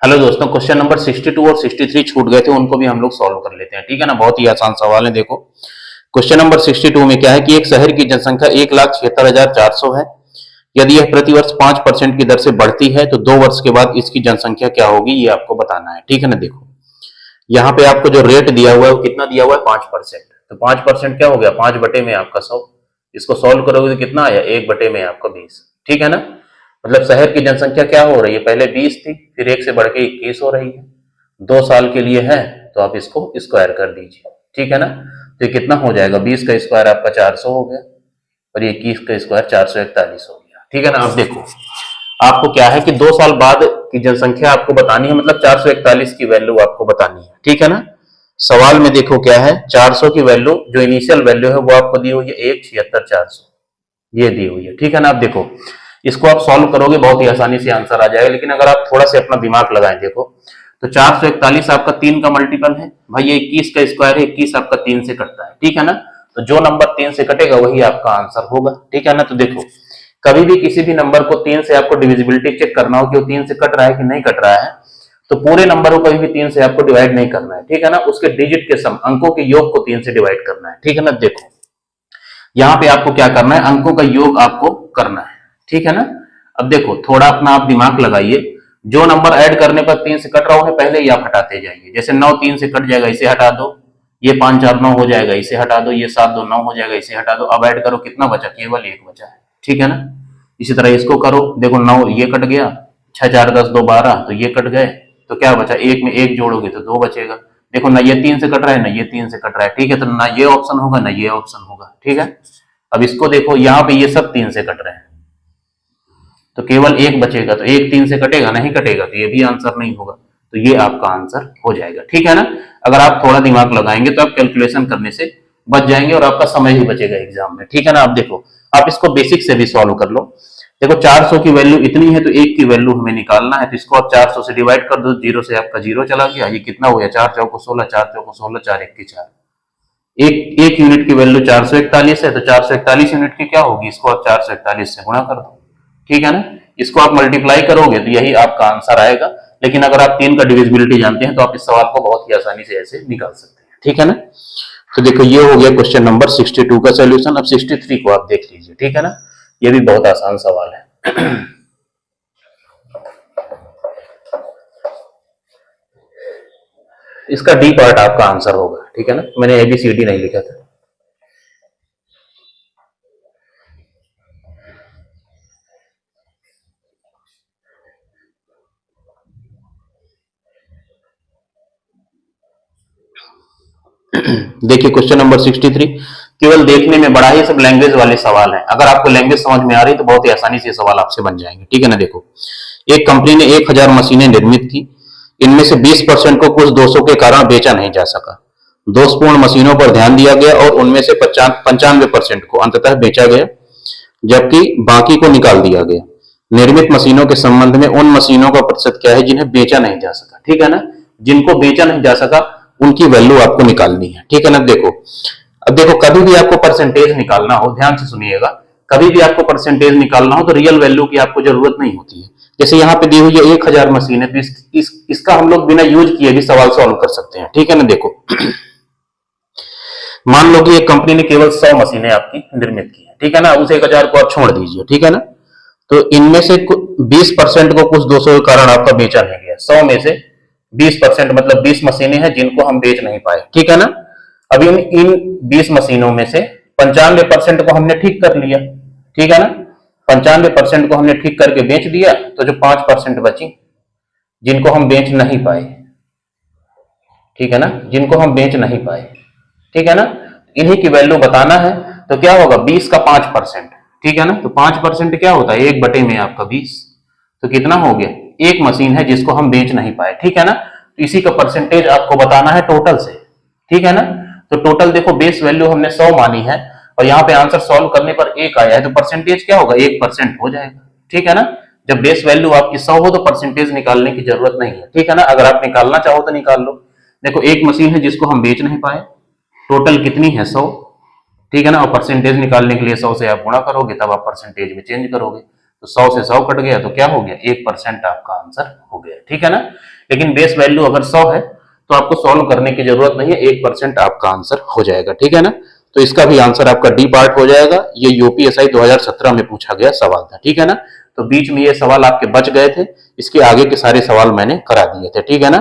Hello दोस्तों, question number 62 और 63 छूट गए थे, उनको भी हम लोग सॉल्व कर लेते हैं। ठीक है ना, बहुत ही आसान सवाल है। देखो क्वेश्चन नंबर 62 में क्या है कि एक शहर की जनसंख्या 1,76,400 है। यदि यह प्रतिवर्ष 5% की दर से बढ़ती है तो 2 वर्ष के बाद इसकी जनसंख्या क्या होगी, ये आपको बताना है। ठीक है ना, देखो यहाँ पे आपको जो रेट दिया हुआ है वो कितना दिया हुआ है, 5%। तो 5% क्या हो गया, 5 बटे में आपका 100। इसको सॉल्व करोगे तो कितना आया, 1 बटे में आपका 20। ठीक है ना, मतलब शहर की जनसंख्या क्या हो रही है, पहले 20 थी, फिर 1 से बढ़ के 21 हो रही है। 2 साल के लिए है तो आप इसको स्क्वायर कर दीजिए। ठीक है ना, तो ये कितना हो जाएगा, 20 का स्क्वायर आपका 400 हो गया और 21 का स्क्वायर 441 हो गया। ठीक है ना, अब देखो आपको क्या है कि 2 साल बाद की जनसंख्या आपको बतानी है, मतलब 441 की वैल्यू आपको बतानी है। ठीक है ना, सवाल में देखो क्या है, 400 की वैल्यू जो इनिशियल वैल्यू है वो आपको दी हुई है 1,76,400, ये दी हुई है। ठीक है ना, अब देखो इसको आप सॉल्व करोगे बहुत ही आसानी से आंसर आ जाएगा, लेकिन अगर आप थोड़ा से अपना दिमाग लगाएं, देखो तो 441 आपका 3 का मल्टीपल है भाई, ये 21 का स्क्वायर है, 21 आपका 3 से कटता है। ठीक है ना, तो जो नंबर 3 से कटेगा वही आपका आंसर होगा। ठीक है ना, तो देखो कभी भी किसी भी नंबर को 3 से आपको डिविजिबिलिटी चेक करना हो कि वो 3 से कट रहा है कि नहीं कट रहा है, तो पूरे नंबर को कभी भी 3 से आपको डिवाइड नहीं करना है। ठीक है ना, उसके डिजिट के सम, अंकों के योग को 3 से डिवाइड करना है। ठीक है ना, देखो यहाँ पे आपको क्या करना है, अंकों का योग आपको करना है। ठीक है ना, अब देखो थोड़ा अपना आप दिमाग लगाइए, जो नंबर ऐड करने पर 3 से कट रहा है पहले ही आप हटाते जाइए। जैसे 9 3 से कट जाएगा, इसे हटा दो, ये 5 4 9 हो जाएगा, इसे हटा दो, ये 7 2 9 हो जाएगा, इसे हटा दो। अब ऐड करो, कितना बचा, केवल 1 बचा है। ठीक है ना, इसी तरह इसको करो, देखो 9 ये कट गया, 6 4 10 2 12, तो ये कट गए, तो क्या बचा, 1 में 1 जोड़ोगे तो 2 बचेगा। देखो ना ये 3 से कट रहा है, ना ये 3 से कट रहा है। ठीक है, तो ना ये ऑप्शन होगा ना ये ऑप्शन होगा। ठीक है, अब इसको देखो यहाँ पे ये सब 3 से कट रहे हैं तो केवल 1 बचेगा, तो 1 3 से कटेगा, नहीं कटेगा तो ये भी आंसर नहीं होगा, तो ये आपका आंसर हो जाएगा। ठीक है ना, अगर आप थोड़ा दिमाग लगाएंगे तो आप कैलकुलेशन करने से बच जाएंगे और आपका समय ही बचेगा एग्जाम में। ठीक है ना, आप देखो आप इसको बेसिक से भी सॉल्व कर लो। देखो 400 की वैल्यू इतनी है तो 1 की वैल्यू हमें निकालना है, तो इसको आप 400 से डिवाइड कर दो, 0 से आपका 0 चला गया, ये कितना हो गया, 4 चौको 16, 4 चौको 16, 4 1 की 4। एक यूनिट की वैल्यू 441 है, तो 441 यूनिट की क्या होगी, इसको आप 441 से गुणा कर दो। ठीक है ना, इसको आप मल्टीप्लाई करोगे तो यही आपका आंसर आएगा। लेकिन अगर आप 3 का डिविजिबिलिटी जानते हैं तो आप इस सवाल को बहुत ही आसानी से ऐसे निकाल सकते हैं। ठीक है ना, तो देखो ये हो गया क्वेश्चन नंबर 62 का सोल्यूशन। अब 63 को आप देख लीजिए। ठीक है ना, ये भी बहुत आसान सवाल है। इसका डी पार्ट आपका आंसर होगा। ठीक है ना, मैंने ABCD नहीं लिखा था। देखिए क्वेश्चन नंबर 63 केवल देखने में बड़ा ही सब लैंग्वेज वाले सवाल है। अगर आपको लैंग्वेज समझ में आ रही तो बहुत ही आसानी से सवाल आपसे बन जाएंगे। ठीक है ना, देखो एक कंपनी ने 1000 मशीनें निर्मित की, इनमें से 20% को कुछ दोषों के कारण बेचा नहीं जा सका। दोषपूर्ण मशीनों पर ध्यान दिया गया और उनमें से 95% को अंततः बेचा गया, जबकि बाकी को निकाल दिया गया। निर्मित मशीनों के संबंध में उन मशीनों का प्रतिशत क्या है जिन्हें बेचा नहीं जा सका। ठीक है ना, जिनको बेचा नहीं जा सका उनकी वैल्यू आपको निकालनी है। ठीक है ना, देखो अब देखो कभी भी आपको परसेंटेज निकालना हो, ध्यान से सुनिएगा, कभी भी आपको परसेंटेज निकालना हो तो रियल वैल्यू की आपको जरूरत नहीं होती है। जैसे यहाँ पे दी हुई है 1000 मशीन है, तो इसका हम लोग बिना यूज किए भी सवाल सॉल्व कर सकते हैं। ठीक है ना, देखो मान लो कि एक कंपनी ने केवल 100 मशीनें आपकी निर्मित की है। ठीक है ना, उस 1000 को आप छोड़ दीजिए। ठीक है ना, तो इनमें से 20% को कुछ दोषों के कारण आपका बेचा नहीं गया। 100 में से 20% मतलब 20 मशीनें हैं जिनको हम बेच नहीं पाए। ठीक है ना, अब इन 20 मशीनों में से 95% को हमने ठीक कर लिया। ठीक है ना, 95% को हमने ठीक करके बेच दिया, तो जो 5% बची जिनको हम बेच नहीं पाए, ठीक है ना, जिनको हम बेच नहीं पाए, ठीक है ना, इन्हीं की वैल्यू बताना है। तो क्या होगा, 20 का 5%। ठीक है ना, तो 5% क्या होता है, 1 बटे में आपका 20, तो कितना हो गया, एक मशीन है जिसको हम बेच नहीं पाए। ठीक है ना, तो इसी का परसेंटेज आपको बताना है टोटल से। ठीक है ना, तो टोटल देखो बेस वैल्यू हमने 100 मानी है और यहाँ पे आंसर सॉल्व करने पर 1 आया है, तो परसेंटेज क्या होगा, 1% हो जाएगा। ठीक है ना, जब बेस वैल्यू आपकी 100 हो तो परसेंटेज निकालने की जरूरत नहीं है। ठीक है ना, अगर आप निकालना चाहो तो निकाल लो। देखो एक मशीन है जिसको हम बेच नहीं पाए, टोटल कितनी है, 100। ठीक है ना, और परसेंटेज निकालने के लिए 100 से आप गुणा करोगे, तब आप परसेंटेज में चेंज करोगे। तो 100 से 100 कट गया तो क्या हो गया, 1% आपका आंसर हो गया, ठीक है ना। लेकिन बेस वैल्यू अगर 100 है तो आपको सॉल्व करने की जरूरत नहीं है, 1% आपका आंसर हो जाएगा, ठीक है ना। तो इसका भी आंसर आपका डी पार्ट हो जाएगा। ये यूपीएसआई 2017 में पूछा गया सवाल था, ठीक है ना। तो बीच में ये सवाल आपके बच गए थे, इसके आगे के सारे सवाल मैंने करा दिए थे, ठीक है ना।